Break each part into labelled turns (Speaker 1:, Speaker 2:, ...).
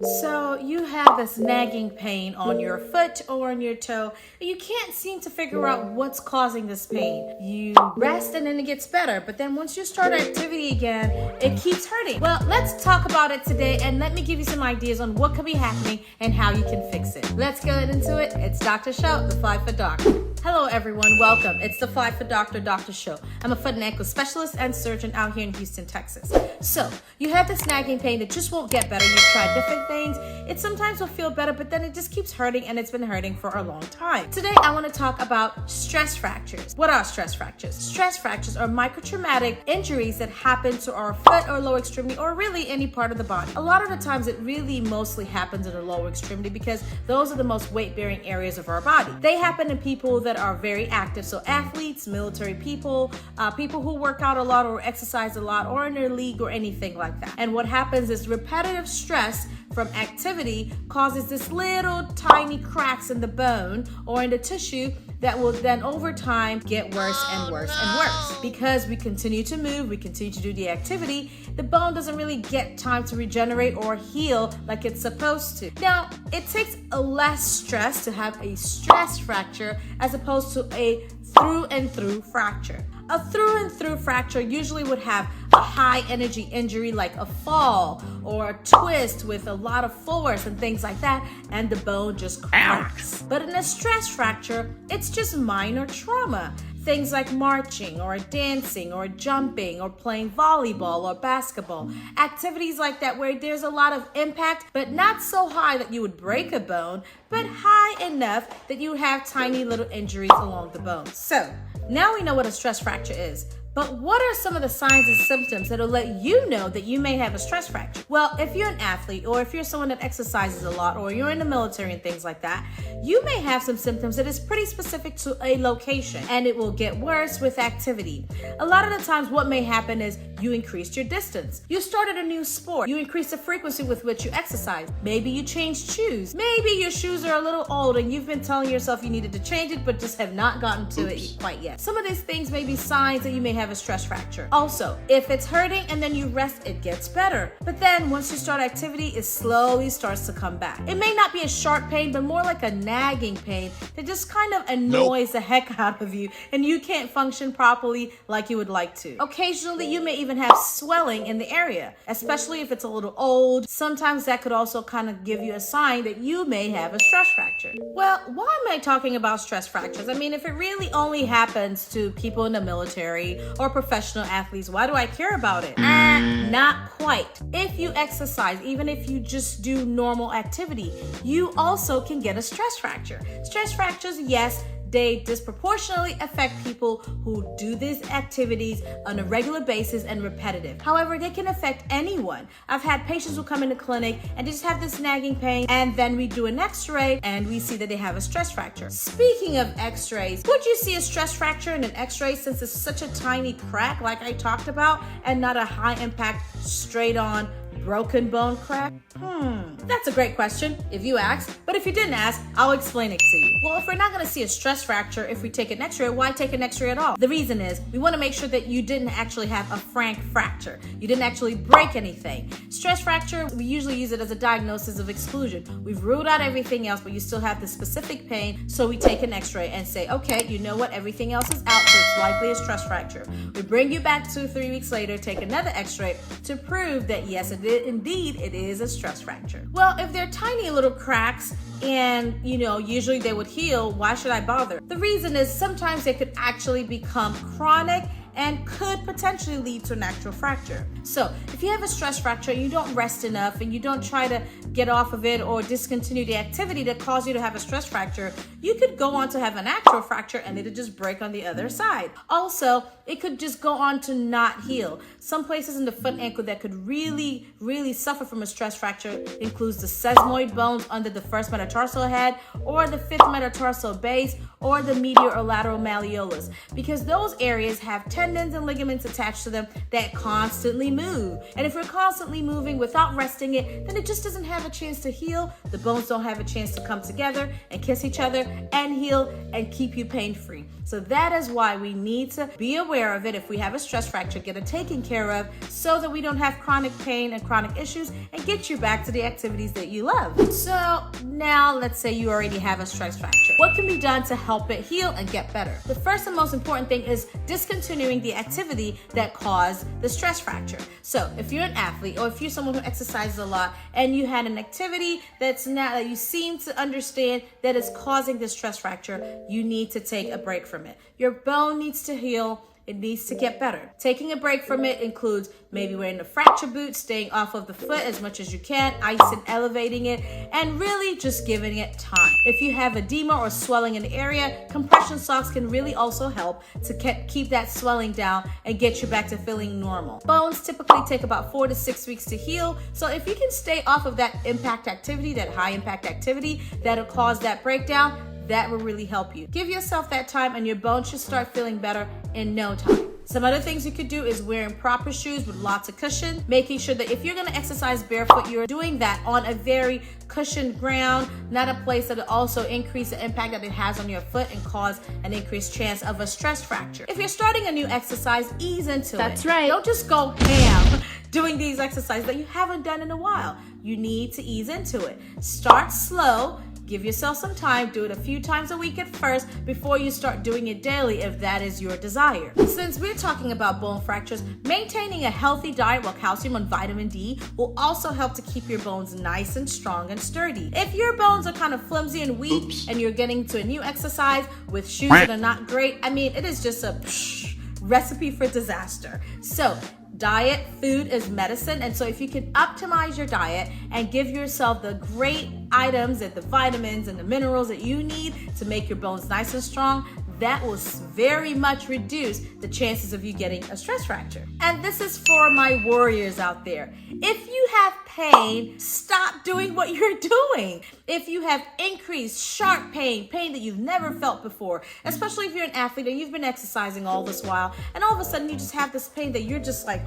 Speaker 1: So you have this nagging pain on your foot or on your toe, and you can't seem to figure out what's causing this pain. You rest and then it gets better, but then once you start activity again, it keeps hurting. Well, let's talk about it today, and let me give you some ideas on what could be happening and how you can fix it. Let's get into it. It's Dr. Show, the 5-Foot Doctor. Hello everyone, welcome. It's the 5-Foot Doctor, Dr. Show. I'm a foot and ankle specialist and surgeon out here in Houston, Texas. So, you have this nagging pain that just won't get better. You've tried different things. It sometimes will feel better, but then it just keeps hurting, and it's been hurting for a long time. Today, I want to talk about stress fractures. What are stress fractures? Stress fractures are microtraumatic injuries that happen to our foot or lower extremity, or really any part of the body. A lot of the times, it really mostly happens in the lower extremity because those are the most weight-bearing areas of our body. They happen in people that are very active, so athletes, military people, people who work out a lot or exercise a lot, or in their league or anything like that. And what happens is repetitive stress from activity causes this little tiny cracks in the bone or in the tissue that will then over time get worse and worse and worse. Because we continue to move, we continue to do the activity, the bone doesn't really get time to regenerate or heal like it's supposed to. Now, it takes a less stress to have a stress fracture as opposed to a through and through fracture. A through and through fracture usually would have a high energy injury like a fall or a twist with a lot of force and things like that, and the bone just cracks. But in a stress fracture, it's just minor trauma. Things like marching or dancing or jumping or playing volleyball or basketball. Activities like that where there's a lot of impact, but not so high that you would break a bone, but high enough that you have tiny little injuries along the bone. So, now we know what a stress fracture is. But what are some of the signs and symptoms that'll let you know that you may have a stress fracture? Well, if you're an athlete or if you're someone that exercises a lot or you're in the military and things like that, you may have some symptoms that is pretty specific to a location, and it will get worse with activity. A lot of the times what may happen is you increased your distance. You started a new sport. You increased the frequency with which you exercise. Maybe you changed shoes. Maybe your shoes are a little old and you've been telling yourself you needed to change it but just have not gotten to it quite yet. Some of these things may be signs that you may have a stress fracture. Also, if it's hurting and then you rest, it gets better. But then once you start activity, it slowly starts to come back. It may not be a sharp pain, but more like a nagging pain that just kind of annoys the heck out of you, and you can't function properly like you would like to. Occasionally, you may even have swelling in the area, especially if it's a little old. Sometimes that could also kind of give you a sign that you may have a stress fracture. Well, why am I talking about stress fractures? I mean, if it really only happens to people in the military or professional athletes, why do I care about it? Not quite. If you exercise, even if you just do normal activity, you also can get a stress fracture. Stress fractures, yes, they disproportionately affect people who do these activities on a regular basis and repetitive. However, they can affect anyone. I've had patients who come in the clinic and they just have this nagging pain, and then we do an x-ray and we see that they have a stress fracture. Speaking of x-rays, would you see a stress fracture in an x-ray since it's such a tiny crack like I talked about and not a high impact straight on broken bone crack? That's a great question if you ask, but if you didn't ask, I'll explain it to you. Well, if we're not going to see a stress fracture if we take an x-ray, why take an x-ray at all? The reason is we want to make sure that you didn't actually have a frank fracture. You didn't actually break anything. Stress fracture, we usually use it as a diagnosis of exclusion. We've ruled out everything else, but you still have the specific pain, so we take an x-ray and say, okay, you know what, everything else is out, so it's likely a stress fracture. We bring you back 2-3 weeks later, take another x-ray to prove that yes, indeed it is a stress fracture. Well, if they're tiny little cracks and usually they would heal, why should I bother? The reason is sometimes they could actually become chronic and could potentially lead to an actual fracture. So if you have a stress fracture and you don't rest enough and you don't try to get off of it or discontinue the activity that caused you to have a stress fracture, you could go on to have an actual fracture and it'll just break on the other side. Also, it could just go on to not heal. Some places in the foot and ankle that could really, really suffer from a stress fracture includes the sesamoid bones under the first metatarsal head or the fifth metatarsal base or the medial or lateral malleolus, because those areas have tendons tendons and ligaments attached to them that constantly move. And if we're constantly moving without resting it, then it just doesn't have a chance to heal. The bones don't have a chance to come together and kiss each other and heal and keep you pain-free. So that is why we need to be aware of it. If we have a stress fracture, get it taken care of so that we don't have chronic pain and chronic issues and get you back to the activities that you love. So now let's say you already have a stress fracture. What can be done to help it heal and get better? The first and most important thing is discontinuing the activity that caused the stress fracture. So if you're an athlete or if you're someone who exercises a lot and you had an activity that you seem to understand that is causing this stress fracture, you need to take a break from it. Your bone needs to heal. It needs to get better. Taking a break from it includes maybe wearing a fracture boot, staying off of the foot as much as you can, ice and elevating it, and really just giving it time. If you have edema or swelling in the area, compression socks can really also help to keep that swelling down and get you back to feeling normal. Bones typically take about 4 to 6 weeks to heal, so if you can stay off of that impact activity, that high impact activity that'll cause that breakdown, that will really help you. Give yourself that time and your bones should start feeling better in no time. Some other things you could do is wearing proper shoes with lots of cushion, making sure that if you're gonna exercise barefoot, you're doing that on a very cushioned ground, not a place that will also increase the impact that it has on your foot and cause an increased chance of a stress fracture. If you're starting a new exercise, ease into it.
Speaker 2: That's right.
Speaker 1: Don't just go ham doing these exercises that you haven't done in a while. You need to ease into it. Start slow. Give yourself some time, do it a few times a week at first before you start doing it daily if that is your desire. Since we're talking about bone fractures, maintaining a healthy diet with calcium and vitamin D will also help to keep your bones nice and strong and sturdy. If your bones are kind of flimsy and weak and you're getting to a new exercise with shoes that are not great, I mean, it is just a recipe for disaster. So diet, food is medicine, and so if you can optimize your diet and give yourself the great items and the vitamins and the minerals that you need to make your bones nice and strong, that will very much reduce the chances of you getting a stress fracture. And this is for my warriors out there. If you have pain, stop doing what you're doing. If you have increased sharp pain that you've never felt before, especially if you're an athlete and you've been exercising all this while, and all of a sudden you just have this pain that you're just like,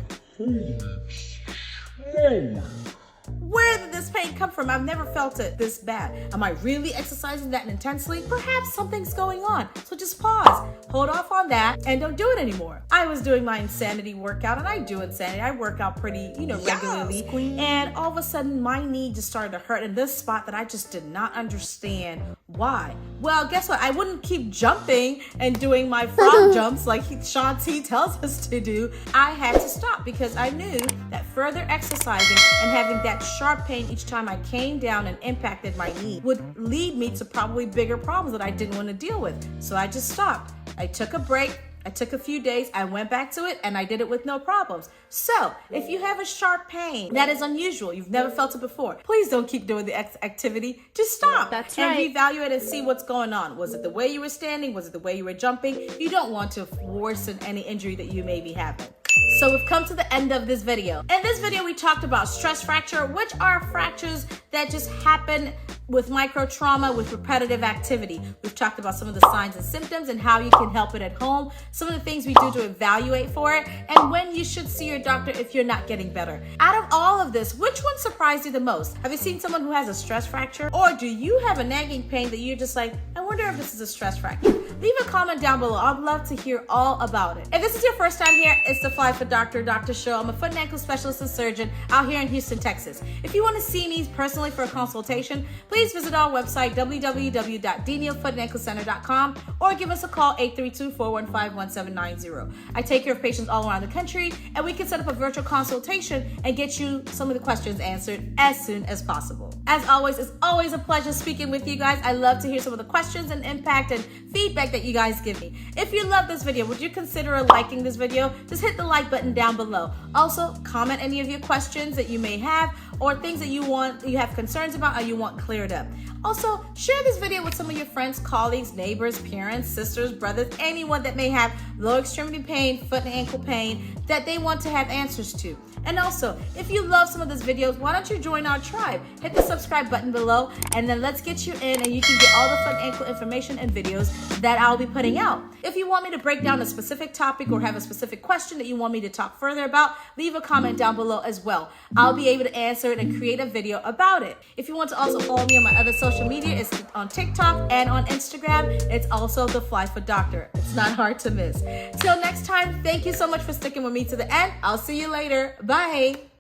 Speaker 1: where did this pain come from? I've never felt it this bad. Am I really exercising that intensely? Perhaps something's going on. So just pause, hold off on that, and don't do it anymore. I was doing my insanity workout, and I do insanity. I work out pretty, regularly. Yes, and all of a sudden, my knee just started to hurt in this spot that I just did not understand why. Well, guess what? I wouldn't keep jumping and doing my frog jumps like Shaun T tells us to do. I had to stop because I knew that further exercising and having that sharp pain each time I came down and impacted my knee would lead me to probably bigger problems that I didn't want to deal with. So I just stopped. I took a break. I took a few days, I went back to it, and I did it with no problems. So, if you have a sharp pain that is unusual, you've never felt it before, please don't keep doing the activity. Just stop.
Speaker 2: That's
Speaker 1: and
Speaker 2: right.
Speaker 1: reevaluate and see what's going on. Was it the way you were standing? Was it the way you were jumping? You don't want to worsen any injury that you may be having. So we've come to the end of this video. In this video, we talked about stress fracture, which are fractures that just happen with micro trauma, with repetitive activity. We've talked about some of the signs and symptoms and how you can help it at home, some of the things we do to evaluate for it, and when you should see your doctor if you're not getting better. Out of all of this, which one surprised you the most? Have you seen someone who has a stress fracture? Or do you have a nagging pain that you're just like, I wonder if this is a stress fracture? Leave a comment down below. I'd love to hear all about it. If this is your first time here, it's the Fly for Doctor Show. I'm a foot and ankle specialist and surgeon out here in Houston, Texas. If you want to see me personally for a consultation, please visit our website, www.DeNielFootAndAnkleCenter.com, or give us a call, 832-415-1790. I take care of patients all around the country, and we can set up a virtual consultation and get you some of the questions answered as soon as possible. As always, it's always a pleasure speaking with you guys. I love to hear some of the questions and impact and feedback that you guys give me. If you love this video, would you consider liking this video? Just hit the like button down below. Also, comment any of your questions that you may have or things that you have concerns about or you want cleared up. Also, share this video with some of your friends, colleagues, neighbors, parents, sisters, brothers, anyone that may have lower extremity pain, foot and ankle pain that they want to have answers to. And also, if you love some of these videos, why don't you join our tribe? Hit the subscribe button below, and then let's get you in and you can get all the foot and ankle information and videos that I'll be putting out. If you want me to break down a specific topic or have a specific question that you want me to talk further about, leave a comment down below as well. I'll be able to answer it and create a video about it. If you want to also follow me on my other social media, it's on TikTok and on Instagram. It's also the Fly Foot Doctor. It's not hard to miss. Till next time, thank you so much for sticking with me to the end. I'll see you later. Bye.